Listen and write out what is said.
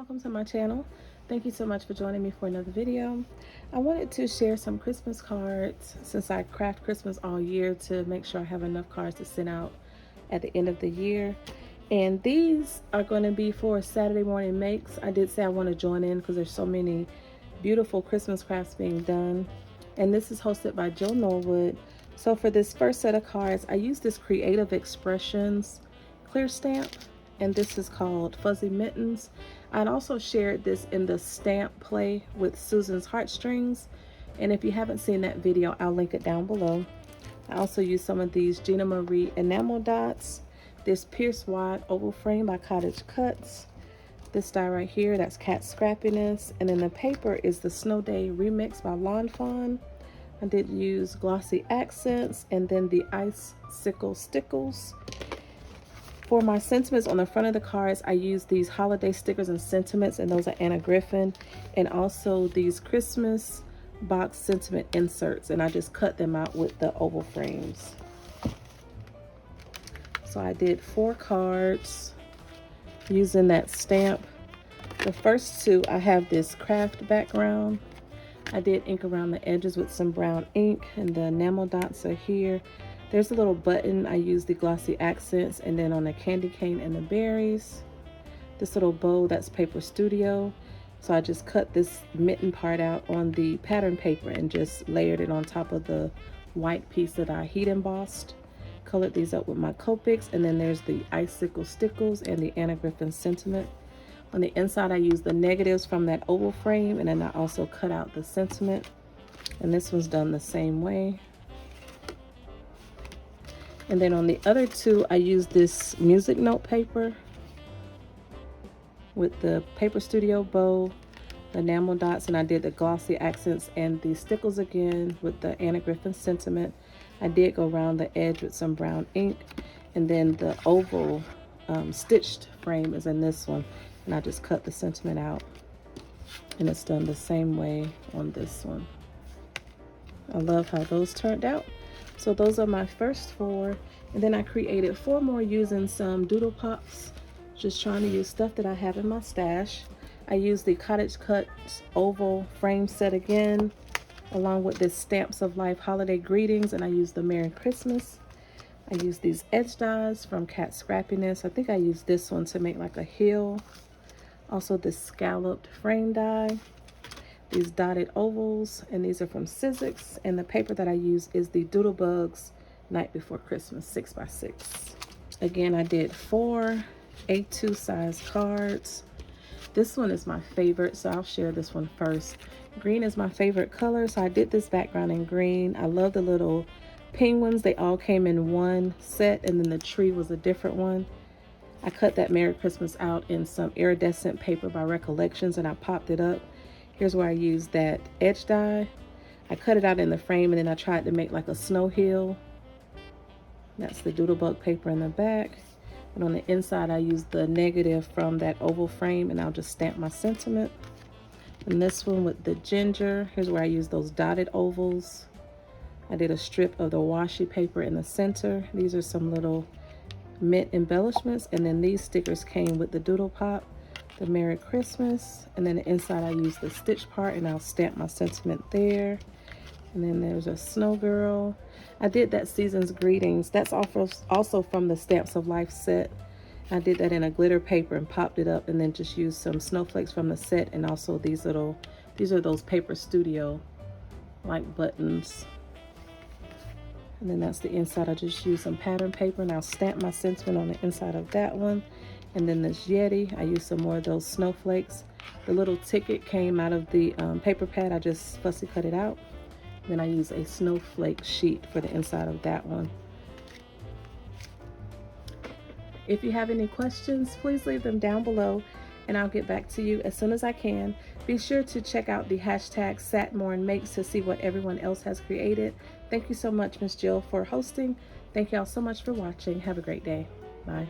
welcome to my channel. Thank you so much for joining me for another video. I wanted to share some Christmas cards since I craft Christmas all year to make sure I have enough cards to send out at the end of the year. And these are going to be for Saturday morning makes. I did say I want to join in because there's so many beautiful Christmas crafts being done. And this is hosted by Jillian Norwood. So for this first set of cards, I used this Creative Expressions clear stamp, and this is called Fuzzy Mittens. I'd also shared this in the stamp play with Susan's Heartstrings, and if you haven't seen that video, I'll link it down below. I also used some of these Gina Marie enamel dots, this Pierce Wide oval frame by Cottage Cuts, this die right here, that's Cat Scrappiness, and then the paper is the Snow Day Remix by Lawn Fawn. I did use glossy accents, and then the Icicle Stickles. For my sentiments on the front of the cards, I use these holiday stickers and sentiments, and those are Anna Griffin, and also these Christmas box sentiment inserts, and I just cut them out with the oval frames. So I did 4 cards using that stamp. The first 2, I have this craft background. I did ink around the edges with some brown ink, and the enamel dots are here. There's a little button. I used the glossy accents, and then on the candy cane and the berries. This little bow, that's Paper Studio. So I just cut this mitten part out on the pattern paper and just layered it on top of the white piece that I heat embossed. Colored these up with my Copics, and then there's the Icicle Stickles and the Anna Griffin Sentiment. On the inside, I used the negatives from that oval frame, and then I also cut out the sentiment. And this one's done the same way. And then on the other 2, I used this music note paper with the Paper Studio bow, the enamel dots, and I did the glossy accents and the stickles again with the Anna Griffin Sentiment. I did go around the edge with some brown ink, and then the oval stitched frame is in this one, and I just cut the sentiment out, and it's done the same way on this one. I love how those turned out. So those are my first 4, and then I created 4 more using some Doodle Pops, just trying to use stuff that I have in my stash. I used the Cottage Cuts oval frame set again, along with this Stamps of Life holiday greetings, and I used the Merry Christmas. I used these edge dies from Cat Scrappiness. I think I used this one to make like a hill. Also this scalloped frame die. These dotted ovals, and these are from Sizzix, and the paper that I use is the Doodle Bugs Night Before Christmas 6x6. Again, I did 4 A2 size cards. This one is my favorite, so I'll share this one first. Green is my favorite color, so I did this background in green. I love the little penguins. They all came in one set, and then the tree was a different one. I cut that Merry Christmas out in some iridescent paper by Recollections, and I popped it up. Here's where I used that edge die. I cut it out in the frame, and then I tried to make like a snow hill. That's the Doodlebug paper in the back. And on the inside, I used the negative from that oval frame, and I'll just stamp my sentiment. And this one with the ginger, here's where I used those dotted ovals. I did a strip of the washi paper in the center. These are some little mint embellishments, and then these stickers came with the Doodle Pop, the Merry Christmas, and then the inside I use the stitch part, and I'll stamp my sentiment there. And then there's a snow girl. I did that Season's Greetings. That's also from the Stamps of Life set. I did that in a glitter paper and popped it up, and then just used some snowflakes from the set, and also these are those Paper Studio like buttons. And then that's the inside. I just used some pattern paper, and I'll stamp my sentiment on the inside of that one. And then this Yeti, I used some more of those snowflakes. The little ticket came out of the paper pad. I just fussy cut it out. Then I use a snowflake sheet for the inside of that one. If you have any questions, please leave them down below, and I'll get back to you as soon as I can. Be sure to check out the hashtag #SatMoreAndMakes to see what everyone else has created. Thank you so much, Miss Jill, for hosting. Thank y'all so much for watching. Have a great day. Bye.